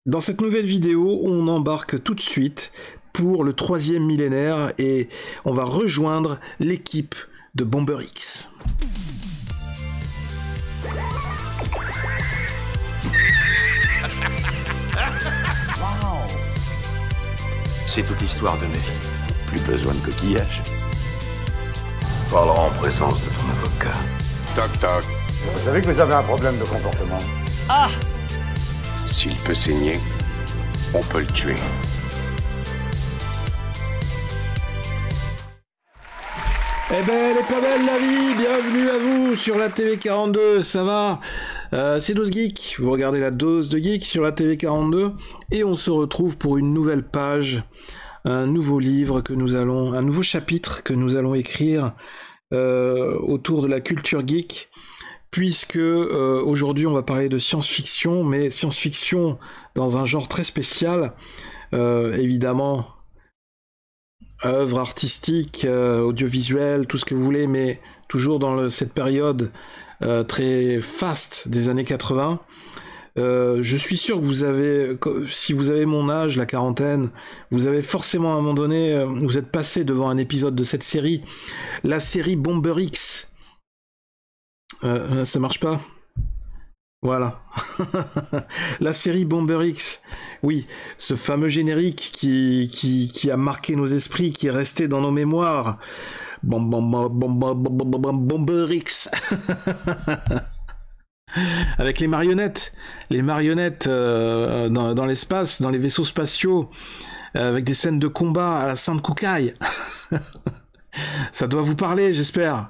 Dans cette nouvelle vidéo, on embarque tout de suite pour le 3e millénaire et on va rejoindre l'équipe de Bomber X. C'est toute l'histoire de ma vie. Plus besoin de coquillage. Parlera en présence de ton avocat. Toc toc. Vous savez que vous avez un problème de comportement. Ah! S'il peut saigner, on peut le tuer. Eh ben, elle est pas belle la vie, bienvenue à vous sur la TV 42, ça va? C'est Dose Geek, vous regardez la Dose de Geek sur la TV 42 et on se retrouve pour une nouvelle page, un nouveau livre que nous allons, un nouveau chapitre que nous allons écrire autour de la culture geek, puisque aujourd'hui on va parler de science-fiction, mais science-fiction dans un genre très spécial, évidemment œuvres artistiques, audiovisuelles, tout ce que vous voulez, mais toujours dans cette période très faste des années 80. Je suis sûr que vous avez, si vous avez mon âge, la quarantaine, vous avez forcément à un moment donné, vous êtes passé devant un épisode de cette série, la série Bomber X. Ça marche pas? Voilà. La série Bomber X. Oui, ce fameux générique qui a marqué nos esprits, qui est resté dans nos mémoires. Bomber X. Avec les marionnettes dans l'espace, dans les vaisseaux spatiaux, avec des scènes de combat à la Sainte Koukaï. Ça doit vous parler, j'espère.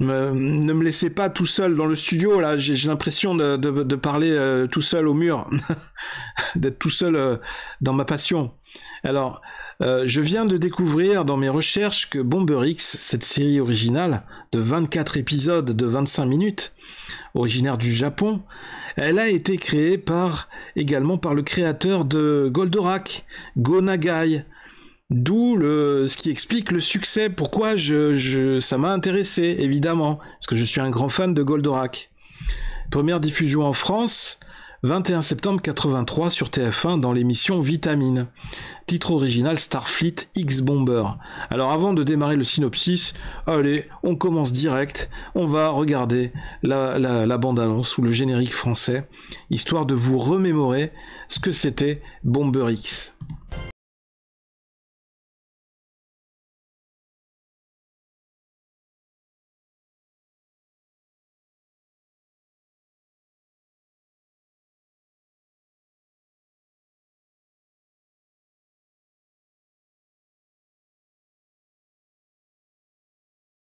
Ne me laissez pas tout seul dans le studio, là, j'ai l'impression de parler tout seul au mur, d'être tout seul dans ma passion. Alors, je viens de découvrir dans mes recherches que Bomber X, cette série originale de 24 épisodes de 25 minutes, originaire du Japon, elle a été créée également par le créateur de Goldorak, Go Nagai. D'où ce qui explique le succès, pourquoi ça m'a intéressé, évidemment, parce que je suis un grand fan de Goldorak. Première diffusion en France, 21 septembre 83 sur TF1 dans l'émission Vitamine. Titre original Starfleet X Bomber. Alors avant de démarrer le synopsis, allez, on commence direct, on va regarder la bande-annonce ou le générique français, histoire de vous remémorer ce que c'était Bomber X.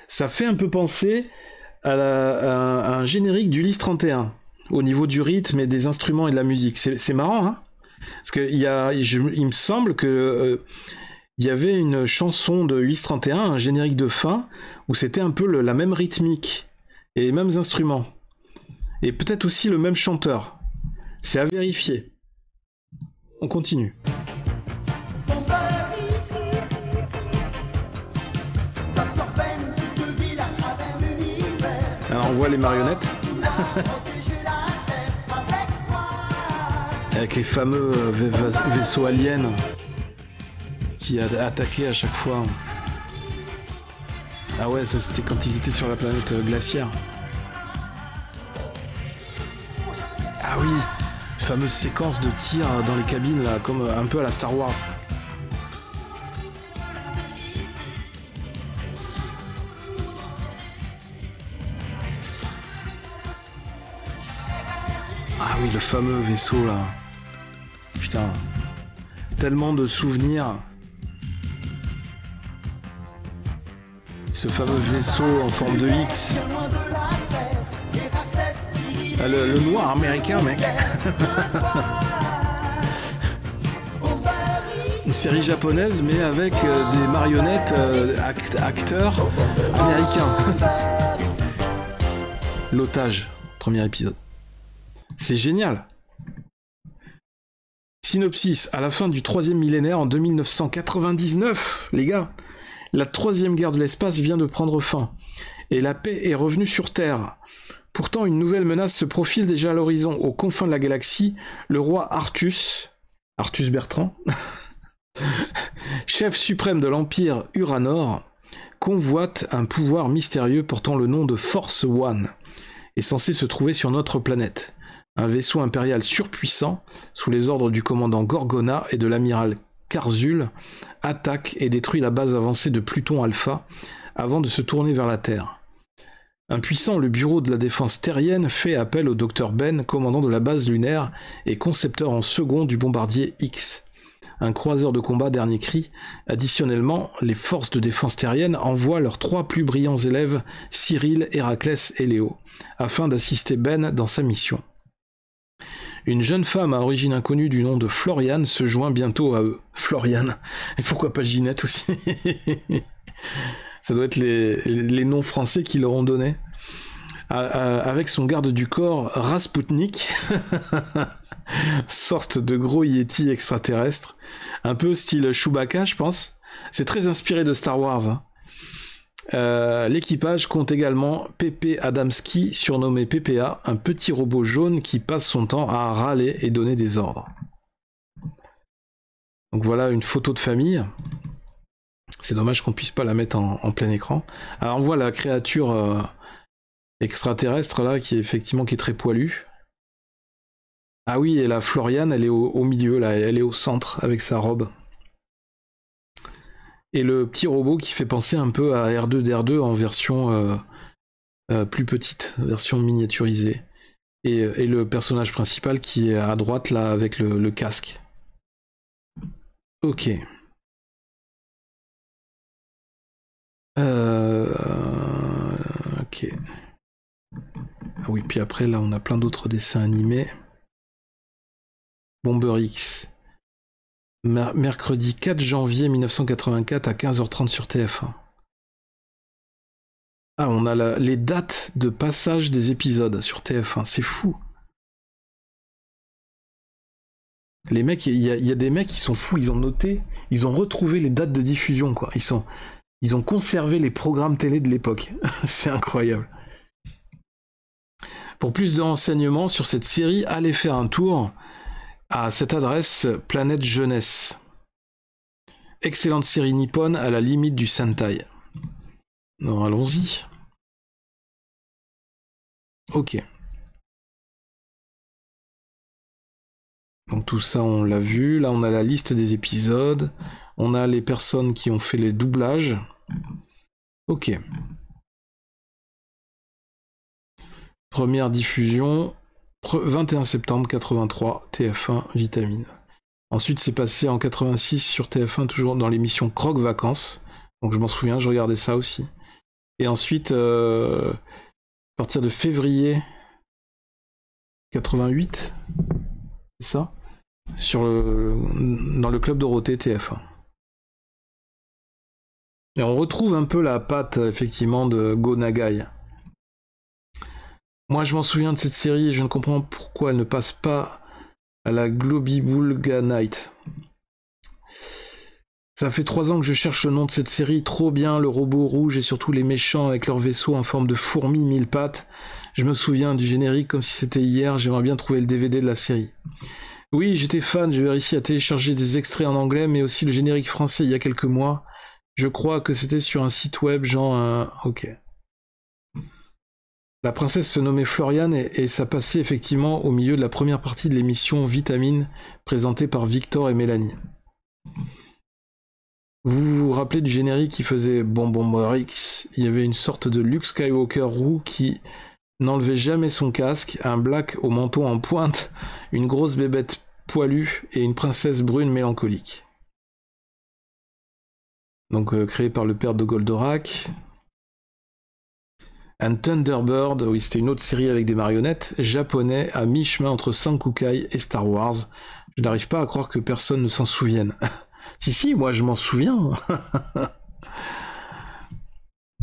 Ça fait un peu penser à un générique d'Ulysse 31, au niveau du rythme et des instruments et de la musique. C'est marrant, hein? Parce que il me semble que il y avait une chanson de Ulysse 31, un générique de fin, où c'était un peu la même rythmique, et les mêmes instruments. Et peut-être aussi le même chanteur. C'est à vérifier. On continue. Alors on voit les marionnettes avec les fameux vaisseaux aliens qui attaquaient à chaque fois. Ah ouais, ça c'était quand ils étaient sur la planète glaciaire. Ah oui, fameuse séquence de tir dans les cabines là, comme un peu à la Star Wars. Ah oui, le fameux vaisseau là. Putain. Tellement de souvenirs. Ce fameux vaisseau en forme de X. Ah, le noir américain, mec. Une série japonaise, mais avec des marionnettes acteurs américains. L'otage, premier épisode. C'est génial. Synopsis, à la fin du 3e millénaire, en 2999, les gars, la 3e guerre de l'espace vient de prendre fin, et la paix est revenue sur Terre. Pourtant, une nouvelle menace se profile déjà à l'horizon. Aux confins de la galaxie, le roi Artus, Artus Bertrand. Chef suprême de l'Empire Uranor, convoite un pouvoir mystérieux portant le nom de Force One, est censé se trouver sur notre planète. Un vaisseau impérial surpuissant, sous les ordres du commandant Gorgona et de l'amiral Karzul, attaque et détruit la base avancée de Pluton Alpha avant de se tourner vers la Terre. Impuissant, le bureau de la défense terrienne fait appel au Dr Ben, commandant de la base lunaire et concepteur en second du bombardier X. Un croiseur de combat dernier cri. Additionnellement, les forces de défense terrienne envoient leurs 3 plus brillants élèves, Cyril, Héraclès et Léo, afin d'assister Ben dans sa mission. Une jeune femme à origine inconnue du nom de Floriane se joint bientôt à eux. Floriane. Et pourquoi pas Ginette aussi? Ça doit être les noms français qu'ils leur ont donnés. Avec son garde du corps, Rasputnik, sorte de gros yéti extraterrestre, un peu style Chewbacca, je pense. C'est très inspiré de Star Wars. Hein. L'équipage compte également Pépé Adamski, surnommé PPA, un petit robot jaune qui passe son temps à râler et donner des ordres. Donc voilà une photo de famille. C'est dommage qu'on puisse pas la mettre en plein écran. Alors on voit la créature extraterrestre là qui est très poilue. Ah oui, et la Floriane, elle est au milieu là, elle est au centre avec sa robe. Et le petit robot qui fait penser un peu à R2D2 en version plus petite, version miniaturisée. Et le personnage principal qui est à droite là avec le casque. Ok. Ok. Ah oui, puis après là on a plein d'autres dessins animés. Bomber X. Mercredi 4 janvier 1984 à 15h30 sur TF1. Ah, on a les dates de passage des épisodes sur TF1, c'est fou. Les mecs, il y a des mecs qui sont fous, ils ont noté, ils ont retrouvé les dates de diffusion, quoi. Ils ont conservé les programmes télé de l'époque. C'est incroyable. Pour plus de renseignements sur cette série, allez faire un tour à cette adresse Planète Jeunesse. Excellente série nippone à la limite du Sentai. Non, allons-y. Ok. Donc tout ça on l'a vu. Là on a la liste des épisodes. On a les personnes qui ont fait les doublages. Ok. Première diffusion, 21 septembre 83, TF1, Vitamine. Ensuite, c'est passé en 86 sur TF1, toujours dans l'émission Croque Vacances. Donc je m'en souviens, je regardais ça aussi. Et ensuite, à partir de février 88, c'est ça, dans le Club Dorothée TF1. Et on retrouve un peu la patte, effectivement, de Go Nagai. Moi, je m'en souviens de cette série et je ne comprends pourquoi elle ne passe pas à la Globibulga Night. Ça fait 3 ans que je cherche le nom de cette série. Trop bien, le robot rouge et surtout les méchants avec leur vaisseau en forme de fourmi 1000 pattes. Je me souviens du générique comme si c'était hier. J'aimerais bien trouver le DVD de la série. Oui, j'étais fan. J'ai réussi à télécharger des extraits en anglais, mais aussi le générique français il y a quelques mois. Je crois que c'était sur un site web, genre... Ok. La princesse se nommait Floriane et ça passait effectivement au milieu de la première partie de l'émission Vitamine présentée par Victor et Mélanie. Vous vous rappelez du générique qui faisait Bomber X? Il y avait une sorte de Luke Skywalker roux qui n'enlevait jamais son casque, un black au menton en pointe, une grosse bébête poilue et une princesse brune mélancolique. Donc créé par le père de Goldorak. And Thunderbird, oui, c'était une autre série avec des marionnettes, japonais à mi-chemin entre Sankukai et Star Wars. Je n'arrive pas à croire que personne ne s'en souvienne. Si, moi je m'en souviens.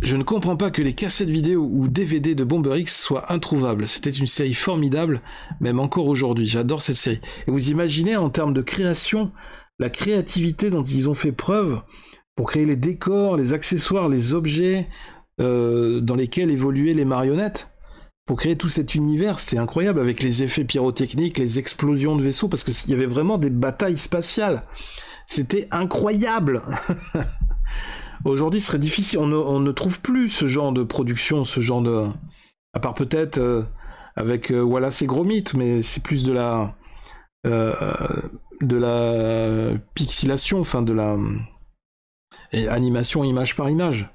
Je ne comprends pas que les cassettes vidéo ou DVD de Bomber X soient introuvables. C'était une série formidable, même encore aujourd'hui. J'adore cette série. Et vous imaginez en termes de création, la créativité dont ils ont fait preuve pour créer les décors, les accessoires, les objets... dans lesquels évoluaient les marionnettes. pour créer tout cet univers, c'était incroyable, avec les effets pyrotechniques, les explosions de vaisseaux, parce qu'il y avait vraiment des batailles spatiales. C'était incroyable. Aujourd'hui, ce serait difficile, on ne trouve plus ce genre de production, ce genre de... À part peut-être avec Wallace et Gromit, mais c'est plus de la pixelation, enfin de la animation image par image.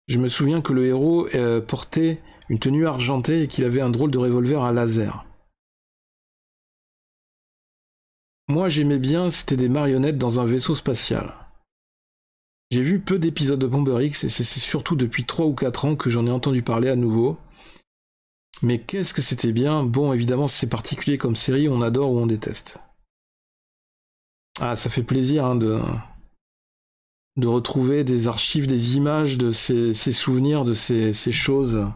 Je me souviens que le héros portait une tenue argentée et qu'il avait un drôle de revolver à laser. Moi j'aimais bien, c'était des marionnettes dans un vaisseau spatial. J'ai vu peu d'épisodes de Bomber X et c'est surtout depuis 3 ou 4 ans que j'en ai entendu parler à nouveau. Mais qu'est-ce que c'était bien. Bon, évidemment, c'est particulier comme série, on adore ou on déteste. Ah, ça fait plaisir hein, de retrouver des archives, des images de ces souvenirs, de ces choses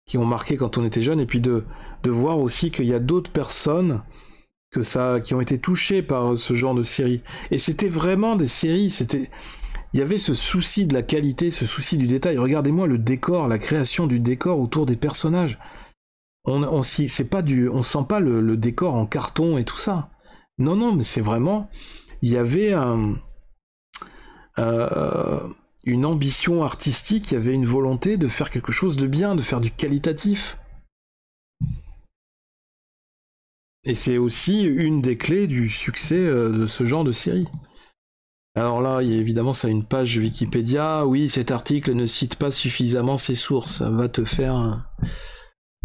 qui ont marqué quand on était jeune, et puis de voir aussi qu'il y a d'autres personnes qui ont été touchées par ce genre de série. Et c'était vraiment des séries, il y avait ce souci de la qualité, ce souci du détail. Regardez-moi le décor, la création du décor autour des personnages. On sent pas le décor en carton et tout ça. Non, mais c'est vraiment... Il y avait une ambition artistique, il y avait une volonté de faire quelque chose de bien, de faire du qualitatif. Et c'est aussi une des clés du succès de ce genre de série. Alors là, évidemment, ça a une page Wikipédia. Oui, cet article ne cite pas suffisamment ses sources. Ça va te faire un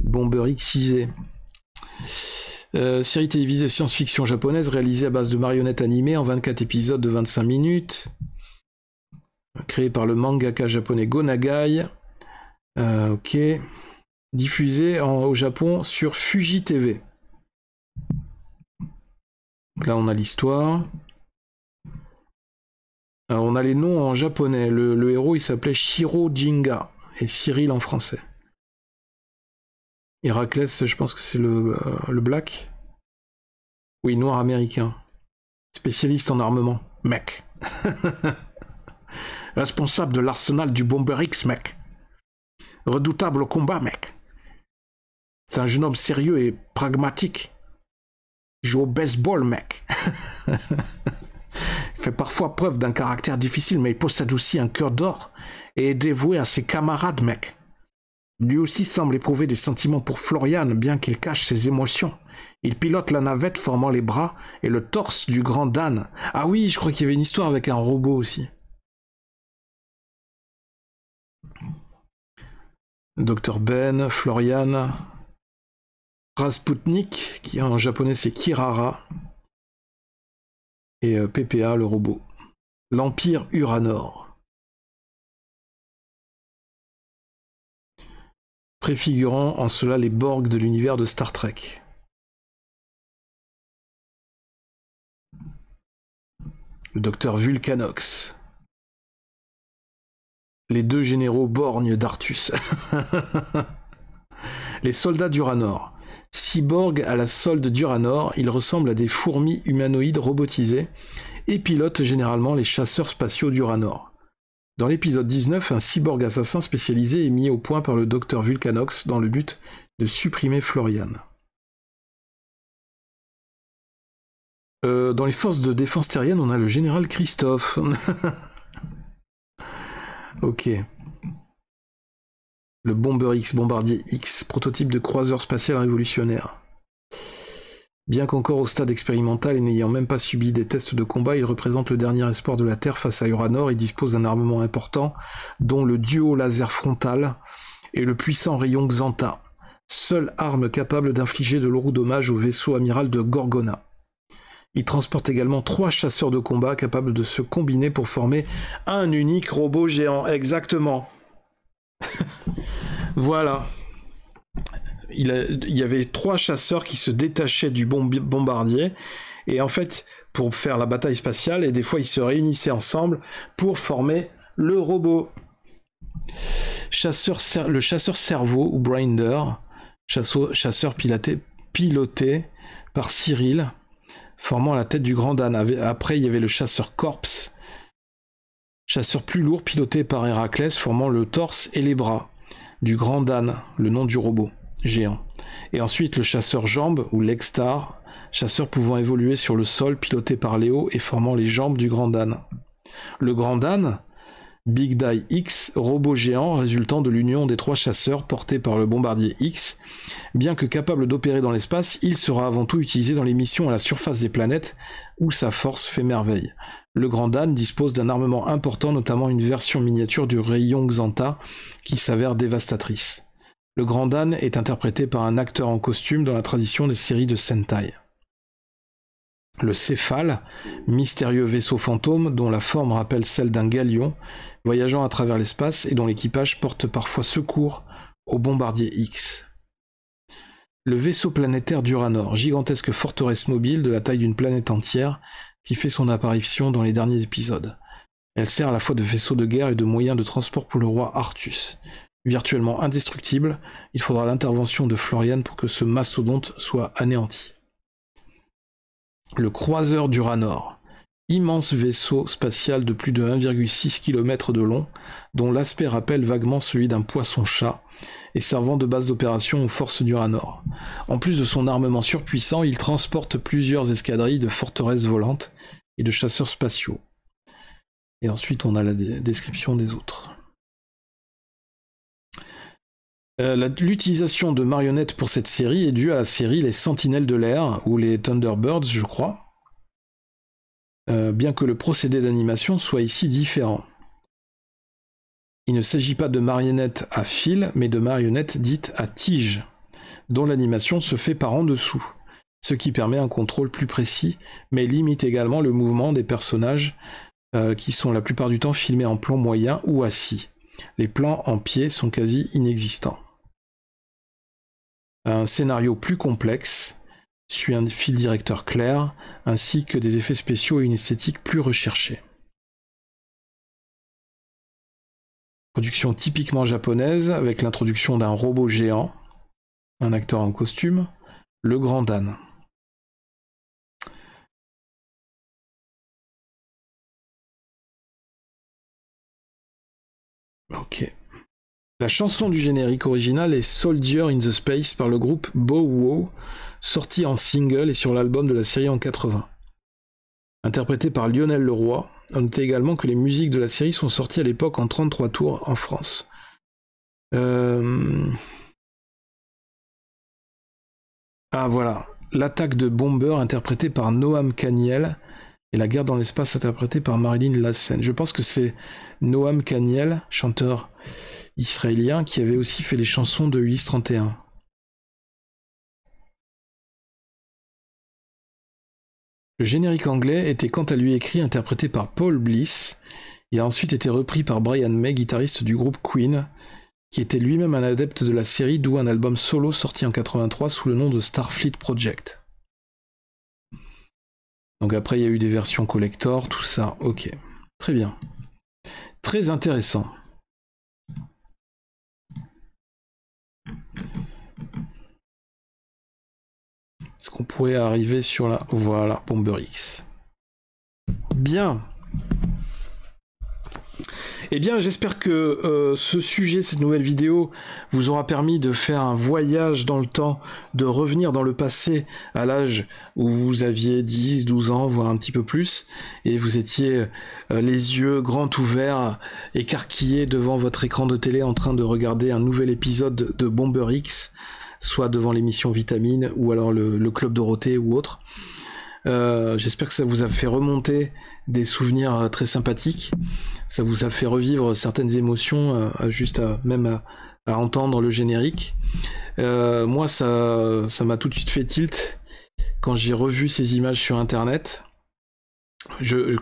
Bomber Xisé. Série télévisée de science-fiction japonaise réalisée à base de marionnettes animées en 24 épisodes de 25 minutes. Créée par le mangaka japonais Go Nagai. Ok. Diffusée au Japon sur Fuji TV. Donc là, on a l'histoire. On a les noms en japonais. Le héros, il s'appelait Shiro Jinga. Et Cyril en français. Héraclès, je pense que c'est le black. Oui, noir américain. Spécialiste en armement. Mec. Responsable de l'arsenal du Bomber X, mec. Redoutable au combat, mec. C'est un jeune homme sérieux et pragmatique. Il joue au baseball, mec. Il fait parfois preuve d'un caractère difficile, mais il possède aussi un cœur d'or et est dévoué à ses camarades, mec. Lui aussi semble éprouver des sentiments pour Florian, bien qu'il cache ses émotions. Il pilote la navette formant les bras et le torse du grand Dan. Ah oui, je crois qu'il y avait une histoire avec un robot aussi. Dr Ben, Florian, Rasputnik, qui en japonais c'est Kirara, et PPA, le robot. L'Empire Uranor. Préfigurant en cela les Borg de l'univers de Star Trek. Le docteur Vulcanox. Les deux généraux borgnes d'Artus. Les soldats d'Uranor. Cyborg à la solde d'Uranor, ils ressemblent à des fourmis humanoïdes robotisées et pilotent généralement les chasseurs spatiaux d'Uranor. Dans l'épisode 19, un cyborg assassin spécialisé est mis au point par le docteur Vulcanox dans le but de supprimer Florian. Dans les forces de défense terrienne, on a le général Christophe. Ok. Le Bomber X, Bombardier X, prototype de croiseur spatial révolutionnaire. Bien qu'encore au stade expérimental et n'ayant même pas subi des tests de combat, il représente le dernier espoir de la Terre face à Uranor et dispose d'un armement important, dont le duo laser frontal et le puissant rayon Xanta, seule arme capable d'infliger de lourds dommages au vaisseau amiral de Gorgona. Il transporte également 3 chasseurs de combat capables de se combiner pour former un unique robot géant. Exactement. Voilà. Il y avait 3 chasseurs qui se détachaient du bombardier. Et en fait, pour faire la bataille spatiale, et des fois ils se réunissaient ensemble pour former le robot. Le chasseur cerveau, ou Brinder, chasseur piloté par Cyril, formant la tête du grand Dan. Après, il y avait le chasseur Corpse, chasseur plus lourd piloté par Héraclès, formant le torse et les bras. du Grand Dan, le nom du robot géant. Et ensuite le chasseur Jambes, ou Legstar, chasseur pouvant évoluer sur le sol, piloté par Léo et formant les jambes du Grand Dan. Le Grand Dan, Big Die X, robot géant résultant de l'union des 3 chasseurs portés par le bombardier X. Bien que capable d'opérer dans l'espace, il sera avant tout utilisé dans les missions à la surface des planètes où sa force fait merveille. Le Grand Dan dispose d'un armement important, notamment une version miniature du rayon Xanta qui s'avère dévastatrice. Le Grand Dan est interprété par un acteur en costume dans la tradition des séries de Sentai. Le Céphale, mystérieux vaisseau fantôme dont la forme rappelle celle d'un galion, voyageant à travers l'espace et dont l'équipage porte parfois secours au bombardier X. Le vaisseau planétaire d'Uranor, gigantesque forteresse mobile de la taille d'une planète entière, qui fait son apparition dans les derniers épisodes. Elle sert à la fois de vaisseau de guerre et de moyen de transport pour le roi Artus. Virtuellement indestructible, il faudra l'intervention de Florian pour que ce mastodonte soit anéanti. Le croiseur d'Uranor, immense vaisseau spatial de plus de 1,6 km de long, dont l'aspect rappelle vaguement celui d'un poisson-chat, et servant de base d'opération aux forces d'Uranor. En plus de son armement surpuissant, il transporte plusieurs escadrilles de forteresses volantes et de chasseurs spatiaux. Et ensuite on a la description des autres. L'utilisation de marionnettes pour cette série est due à la série Les Sentinelles de l'air, ou les Thunderbirds, je crois. Bien que le procédé d'animation soit ici différent. Il ne s'agit pas de marionnettes à fil, mais de marionnettes dites à tige, dont l'animation se fait par en dessous, ce qui permet un contrôle plus précis, mais limite également le mouvement des personnages qui sont la plupart du temps filmés en plan moyen ou assis. Les plans en pied sont quasi inexistants. Un scénario plus complexe suit un fil directeur clair, ainsi que des effets spéciaux et une esthétique plus recherchée. Production typiquement japonaise, avec l'introduction d'un robot géant, un acteur en costume, le Grand Dan. Ok. La chanson du générique original est Soldier in the Space par le groupe Bow Wow, sorti en single et sur l'album de la série en 80. Interprété par Lionel Leroy, on note également que les musiques de la série sont sorties à l'époque en 33 tours en France. Ah voilà, l'attaque de Bomber interprétée par Noam Kaniel et la guerre dans l'espace interprétée par Marilyn Lassen. Je pense que c'est Noam Kaniel, chanteur israélien, qui avait aussi fait les chansons de Ulysse 31. Le générique anglais était quant à lui écrit et interprété par Paul Bliss. Il a ensuite été repris par Brian May, guitariste du groupe Queen, qui était lui-même un adepte de la série, d'où un album solo sorti en 83 sous le nom de Starfleet Project. Donc après il y a eu des versions collector, tout ça, ok. Très bien. Très intéressant. Est-ce qu'on pourrait arriver sur la... Voilà, Bomber X. Bien. Eh bien, j'espère que ce sujet, cette nouvelle vidéo, vous aura permis de faire un voyage dans le temps, de revenir dans le passé à l'âge où vous aviez 10, 12 ans, voire un petit peu plus, et vous étiez les yeux grands ouverts, écarquillés devant votre écran de télé en train de regarder un nouvel épisode de Bomber X, soit devant l'émission Vitamine, ou alors le Club Dorothée ou autre. J'espère que ça vous a fait remonter des souvenirs très sympathiques, ça vous a fait revivre certaines émotions juste à entendre le générique. Moi ça m'a tout de suite fait tilt quand j'ai revu ces images sur internet.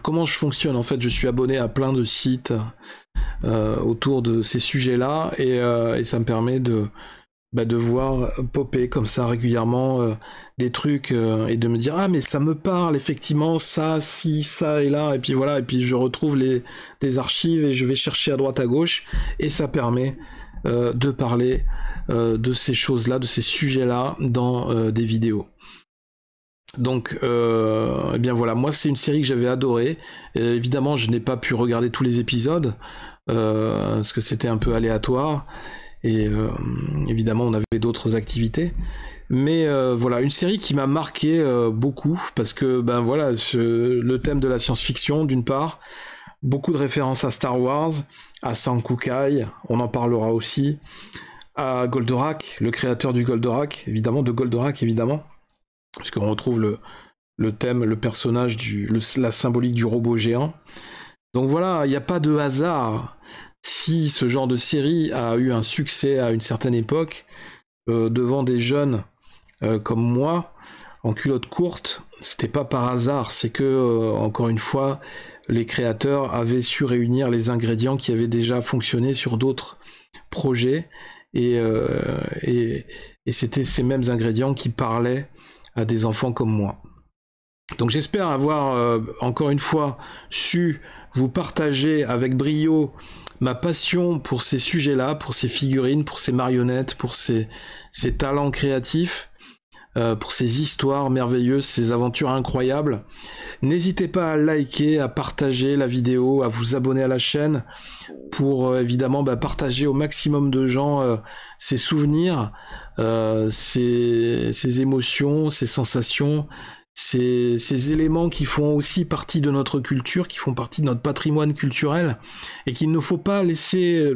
Comment je fonctionne en fait, je suis abonné à plein de sites autour de ces sujets là et ça me permet de voir popper comme ça régulièrement des trucs et de me dire ah mais ça me parle effectivement, ça, si, ça et là, et puis voilà, et puis je retrouve des archives et je vais chercher à droite à gauche et ça permet de parler de ces choses-là, de ces sujets-là dans des vidéos. Donc eh bien voilà, moi c'est une série que j'avais adorée. Évidemment je n'ai pas pu regarder tous les épisodes parce que c'était un peu aléatoire. Et évidemment, on avait d'autres activités. Mais voilà, une série qui m'a marqué beaucoup, parce que ben voilà, le thème de la science-fiction, d'une part, beaucoup de références à Star Wars, à Sankukai, on en parlera aussi, à Goldorak, le créateur du Goldorak, évidemment, parce qu'on retrouve le thème, le personnage, la symbolique du robot géant. Donc voilà, il n'y a pas de hasard si ce genre de série a eu un succès à une certaine époque, devant des jeunes comme moi, en culotte courte. C'était pas par hasard, c'est que, encore une fois, les créateurs avaient su réunir les ingrédients qui avaient déjà fonctionné sur d'autres projets, et c'était ces mêmes ingrédients qui parlaient à des enfants comme moi. Donc j'espère avoir encore une fois su vous partager avec brio ma passion pour ces sujets-là, pour ces figurines, pour ces marionnettes, pour ces talents créatifs, pour ces histoires merveilleuses, ces aventures incroyables. N'hésitez pas à liker, à partager la vidéo, à vous abonner à la chaîne pour évidemment partager au maximum de gens ces souvenirs, ces émotions, ces sensations, ces éléments qui font aussi partie de notre culture, qui font partie de notre patrimoine culturel, et qu'il ne faut pas laisser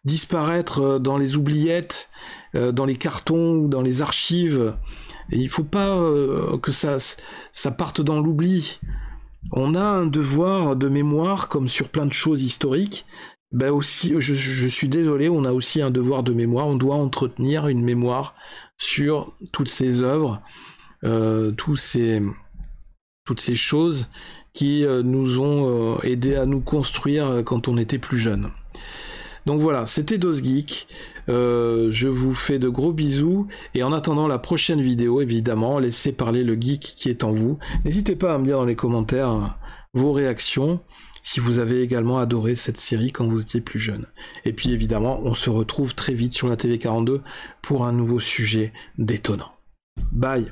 disparaître dans les oubliettes, dans les cartons ou dans les archives. Et il ne faut pas que ça parte dans l'oubli. On a un devoir de mémoire, comme sur plein de choses historiques. Ben aussi, je suis désolé, on a aussi un devoir de mémoire. On doit entretenir une mémoire sur toutes ces œuvres, toutes ces choses qui nous ont aidé à nous construire quand on était plus jeune. Donc voilà, c'était DosGeek. Je vous fais de gros bisous, et en attendant la prochaine vidéo, évidemment, laissez parler le geek qui est en vous. N'hésitez pas à me dire dans les commentaires vos réactions, si vous avez également adoré cette série quand vous étiez plus jeune. Et puis évidemment, on se retrouve très vite sur la TV42 pour un nouveau sujet détonnant. Bye.